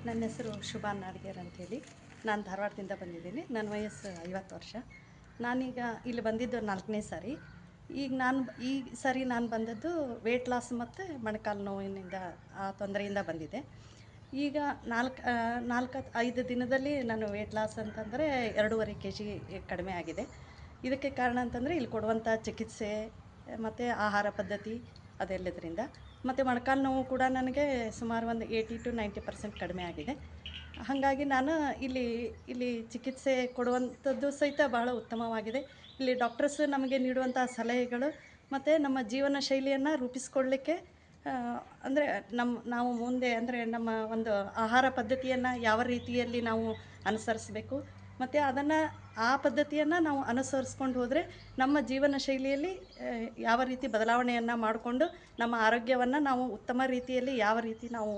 ನನ್ನ ಹೆಸರು ಶುಭಾ ನಾಡ್ಗೇರ್ ಅಂತೇಳಿ. ನಾನು ಧಾರವಾಡದಿಂದ ಬಂದಿದ್ದೀನಿ. ನನ್ನ ವಯಸ್ಸು 50 ವರ್ಷ. ನಾನೀಗ ಇಲ್ಲಿ ಬಂದಿದ್ದು 4ನೇ ಸಾರಿ. ಈ ಸಾರಿ ನಾನು ಬಂದದ್ದು ವೇಟ್ ಲಾಸ್ ಮತ್ತು ಮೊಣಕಾಲು ನೋವಿನಿಂದ ತೊಂದರೆಯಿಂದ ಬಂದಿದ್ದೆ. ಈಗ 5 ದಿನದಲ್ಲಿ ನಾನು ವೇಟ್ ಲಾಸ್ ಅಂತಂದರೆ 2.5 kg ಕಡಿಮೆ ಆಗಿದೆ. ಇದಕ್ಕೆ ಕಾರಣ ಅಂತಂದರೆ ಇಲ್ಲಿ ಕೊಡುವಂಥ ಚಿಕಿತ್ಸೆ ಮತ್ತು ಆಹಾರ ಪದ್ಧತಿ ಅದೆಲ್ಲದರಿಂದ. ಮತ್ತು ಮೊಣಕಾಲು ನೋವು ಕೂಡ ನನಗೆ ಸುಮಾರು ಒಂದು 80-90% ಕಡಿಮೆ ಆಗಿದೆ. ಹಾಗಾಗಿ ನಾನು ಇಲ್ಲಿ ಚಿಕಿತ್ಸೆ ಕೊಡುವಂಥದ್ದು ಸಹಿತ ಬಹಳ ಉತ್ತಮವಾಗಿದೆ. ಇಲ್ಲಿ ಡಾಕ್ಟರ್ಸ್ ನಮಗೆ ನೀಡುವಂಥ ಸಲಹೆಗಳು ಮತ್ತು ನಮ್ಮ ಜೀವನ ಶೈಲಿಯನ್ನು ರೂಪಿಸ್ಕೊಳ್ಳಿಕ್ಕೆ ಅಂದರೆ ನಾವು ಮುಂದೆ ಅಂದರೆ ನಮ್ಮ ಒಂದು ಆಹಾರ ಪದ್ಧತಿಯನ್ನು ಯಾವ ರೀತಿಯಲ್ಲಿ ನಾವು ಅನುಸರಿಸಬೇಕು ಮತ್ತು ಆ ಪದ್ಧತಿಯನ್ನು ನಾವು ಅನುಸರಿಸ್ಕೊಂಡು ಹೋದರೆ ನಮ್ಮ ಜೀವನ ಶೈಲಿಯಲ್ಲಿ ಯಾವ ರೀತಿ ಬದಲಾವಣೆಯನ್ನು ಮಾಡಿಕೊಂಡು ನಮ್ಮ ಆರೋಗ್ಯವನ್ನು ನಾವು ಉತ್ತಮ ರೀತಿಯಲ್ಲಿ ಯಾವ ರೀತಿ ನಾವು